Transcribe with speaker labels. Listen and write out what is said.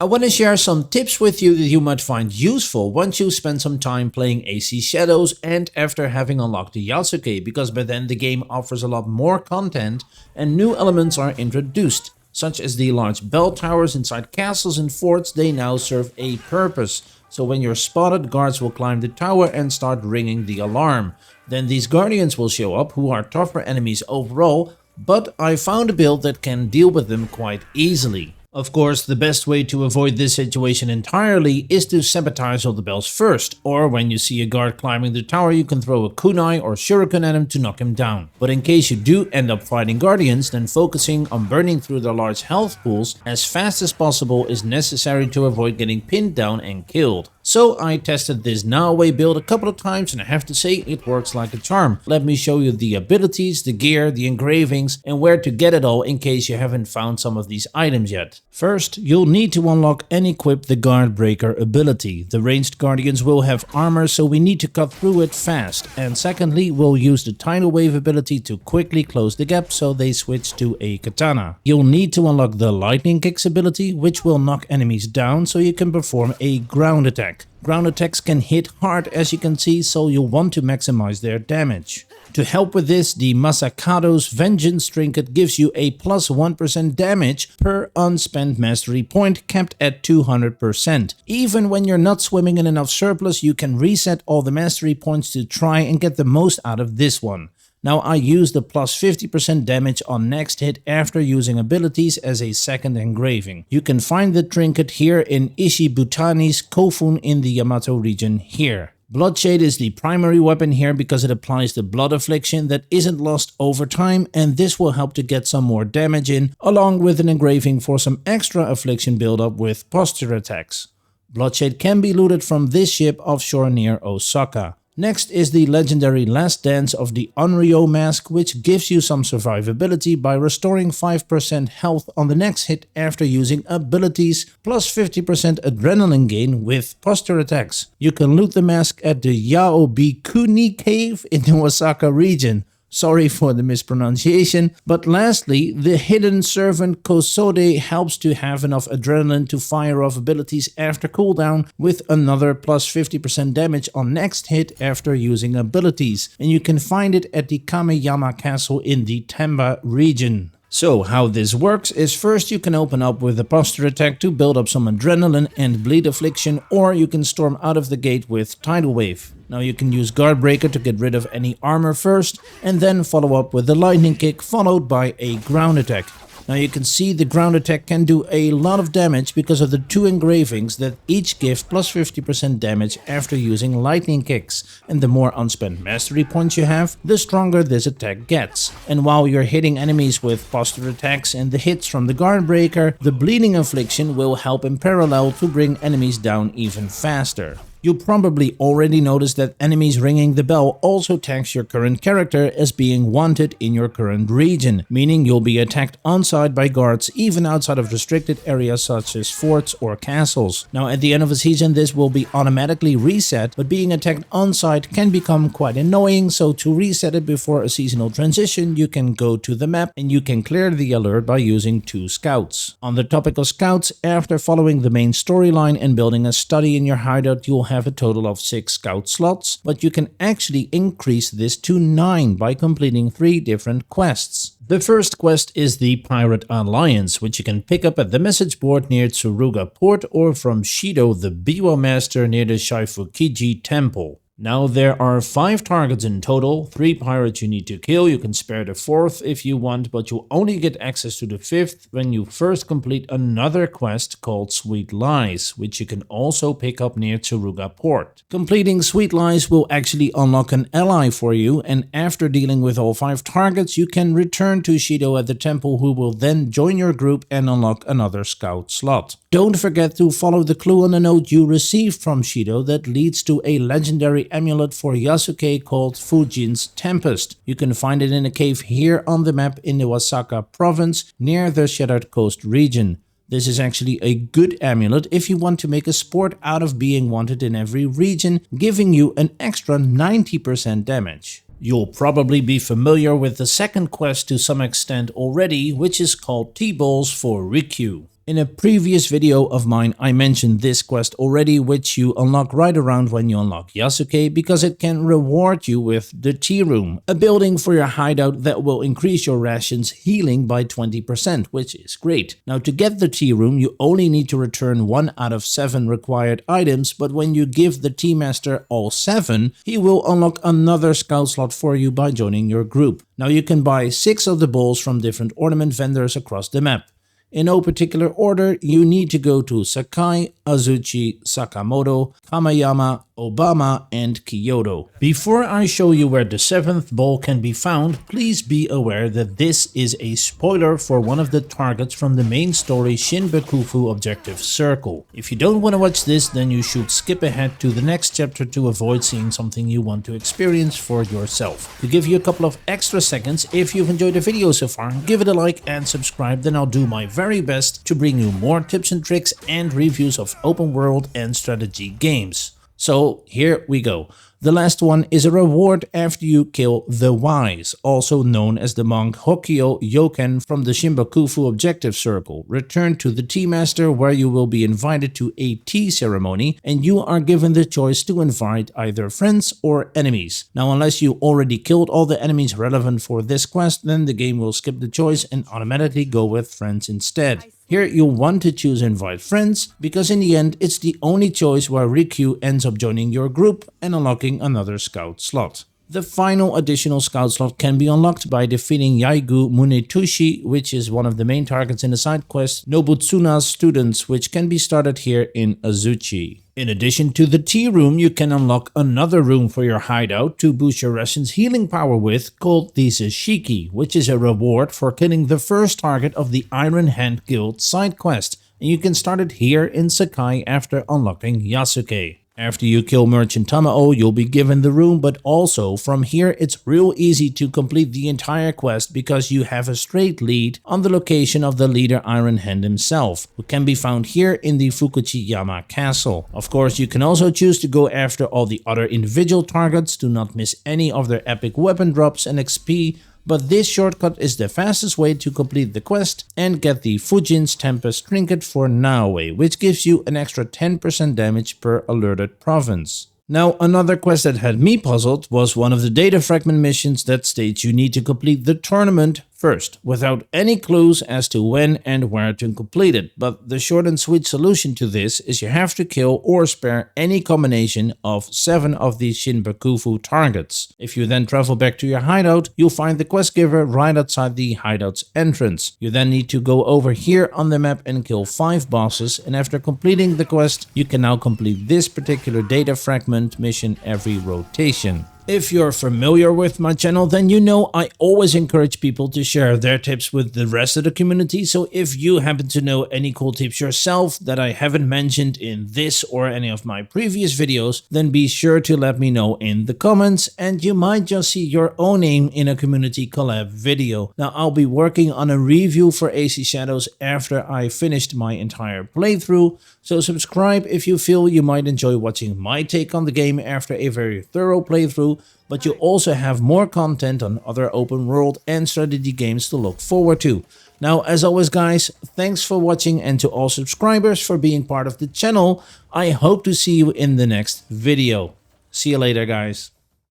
Speaker 1: I want to share some tips with you that you might find useful once you spend some time playing AC Shadows and after having unlocked the Yasuke, because by then the game offers a lot more content and new elements are introduced, such as the large bell towers inside castles and forts. They now serve a purpose. So when you're spotted, guards will climb the tower and start ringing the alarm. Then these guardians will show up, who are tougher enemies overall, but I found a build that can deal with them quite easily. Of course, the best way to avoid this situation entirely is to sabotage all the bells first, or when you see a guard climbing the tower, you can throw a kunai or shuriken at him to knock him down. But in case you do end up fighting guardians, then focusing on burning through their large health pools as fast as possible is necessary to avoid getting pinned down and killed. So I tested this Naoe build a couple of times and I have to say it works like a charm. Let me show you the abilities, the gear, the engravings and where to get it all in case you haven't found some of these items yet. First, you'll need to unlock and equip the Guard Breaker ability. The ranged guardians will have armor, so we need to cut through it fast. And secondly, we'll use the tidal wave ability to quickly close the gap so they switch to a katana. You'll need to unlock the lightning kicks ability, which will knock enemies down so you can perform a ground attack. Ground attacks can hit hard, as you can see, so you'll want to maximize their damage. To help with this, the Masakado's Vengeance trinket gives you a plus 1% damage per unspent mastery point, capped at 200%. Even when you're not swimming in enough surplus, you can reset all the mastery points to try and get the most out of this one. Now I use the plus 50% damage on next hit after using abilities as a second engraving. You can find the trinket here in Ishibutani's Kofun in the Yamato region here. Bloodshade is the primary weapon here because it applies the blood affliction that isn't lost over time, and this will help to get some more damage in, along with an engraving for some extra affliction buildup with posture attacks. Bloodshade can be looted from this ship offshore near Osaka. Next is the legendary Last Dance of the Onryo mask, which gives you some survivability by restoring 5% health on the next hit after using abilities, plus 50% adrenaline gain with posture attacks. You can loot the mask at the Yaobikuni cave in the Osaka region. Sorry for the mispronunciation. But lastly, the hidden servant Kosode helps to have enough adrenaline to fire off abilities after cooldown with another plus 50% damage on next hit after using abilities. And you can find it at the Kameyama castle in the Tamba region. So how this works is, first you can open up with a posture attack to build up some adrenaline and bleed affliction, or you can storm out of the gate with tidal wave. Now you can use Guard Breaker to get rid of any armor first, and then follow up with the lightning kick followed by a ground attack. Now you can see the ground attack can do a lot of damage because of the two engravings that each give plus 50% damage after using lightning kicks. And the more unspent mastery points you have, the stronger this attack gets. And while you're hitting enemies with posture attacks and the hits from the Guard Breaker, the bleeding affliction will help in parallel to bring enemies down even faster. You probably already noticed that enemies ringing the bell also tags your current character as being wanted in your current region, meaning you'll be attacked on-site by guards even outside of restricted areas such as forts or castles. Now at the end of a season this will be automatically reset, but being attacked on-site can become quite annoying, so to reset it before a seasonal transition you can go to the map and you can clear the alert by using 2 scouts. On the topic of scouts, after following the main storyline and building a study in your hideout, you'll have a total of 6 scout slots, but you can actually increase this to 9 by completing 3 different quests. The first quest is the Pirate Alliance, which you can pick up at the message board near Tsuruga Port or from Shido the Biwa Master near the Shaifukiji Temple. Now there are 5 targets in total, 3 pirates you need to kill. You can spare the 4th if you want, but you'll only get access to the 5th when you first complete another quest called Sweet Lies, which you can also pick up near Tsuruga Port. Completing Sweet Lies will actually unlock an ally for you, and after dealing with all 5 targets you can return to Shido at the temple, who will then join your group and unlock another scout slot. Don't forget to follow the clue on the note you received from Shido that leads to a legendary amulet for Yasuke called Fujin's Tempest. You can find it in a cave here on the map in the Osaka province near the Shattered Coast region. This is actually a good amulet if you want to make a sport out of being wanted in every region, giving you an extra 90% damage. You'll probably be familiar with the second quest to some extent already, which is called T-Balls for Rikyu. In a previous video of mine, I mentioned this quest already, which you unlock right around when you unlock Yasuke, because it can reward you with the Tea Room, a building for your hideout that will increase your rations healing by 20%, which is great. Now, to get the Tea Room, you only need to return 1 out of 7 required items, but when you give the Tea Master all 7, he will unlock another scout slot for you by joining your group. Now, you can buy 6 of the bowls from different ornament vendors across the map. In no particular order, you need to go to Sakai, Azuchi, Sakamoto, Kamayama, Obama, and Kyoto. Before I show you where the 7th bowl can be found, please be aware that this is a spoiler for one of the targets from the main story Shinbakufu Objective Circle. If you don't want to watch this, then you should skip ahead to the next chapter to avoid seeing something you want to experience for yourself. To give you a couple of extra seconds, if you've enjoyed the video so far, give it a like and subscribe, then I'll do my very best to bring you more tips and tricks and reviews of open world and strategy games. So here we go. The last one is a reward after you kill the Wise, also known as the monk Hokkyo Yoken from the Shinbakufu Objective Circle. Return to the Tea Master, where you will be invited to a tea ceremony, and you are given the choice to invite either friends or enemies. Now, unless you already killed all the enemies relevant for this quest, then the game will skip the choice and automatically go with friends instead. Here you'll want to choose invite friends, because in the end it's the only choice where Rikyu ends up joining your group and unlocking another scout slot. The final additional scout slot can be unlocked by defeating Yaigu Munetushi, which is one of the main targets in the side quest Nobutsuna's students, which can be started here in Azuchi. In addition to the tea room, you can unlock another room for your hideout to boost your ration's healing power with, called the Zashiki, which is a reward for killing the first target of the Iron Hand Guild side quest, and you can start it here in Sakai after unlocking Yasuke. After you kill Merchant Tamao, you'll be given the room, but also from here it's real easy to complete the entire quest because you have a straight lead on the location of the leader Iron Hand himself, who can be found here in the Fukuchiyama Castle. Of course, you can also choose to go after all the other individual targets to not miss any of their epic weapon drops and XP, but this shortcut is the fastest way to complete the quest and get the Fujin's Tempest trinket for Naoe, which gives you an extra 10% damage per alerted province. Now, another quest that had me puzzled was one of the data fragment missions that states you need to complete the tournament first, without any clues as to when and where to complete it. But the short and sweet solution to this is you have to kill or spare any combination of 7 of these Shinbakufu targets. If you then travel back to your hideout, you'll find the quest giver right outside the hideout's entrance. You then need to go over here on the map and kill 5 bosses, and after completing the quest, you can now complete this particular data fragment mission every rotation. If you're familiar with my channel, then you know I always encourage people to share their tips with the rest of the community. So if you happen to know any cool tips yourself that I haven't mentioned in this or any of my previous videos, then be sure to let me know in the comments, and you might just see your own name in a community collab video. Now, I'll be working on a review for AC Shadows after I finished my entire playthrough, so subscribe if you feel you might enjoy watching my take on the game after a very thorough playthrough, but you also have more content on other open world and strategy games to look forward to. Now, as always guys, thanks for watching, and to all subscribers for being part of the channel. I hope to see you in the next video. See you later guys.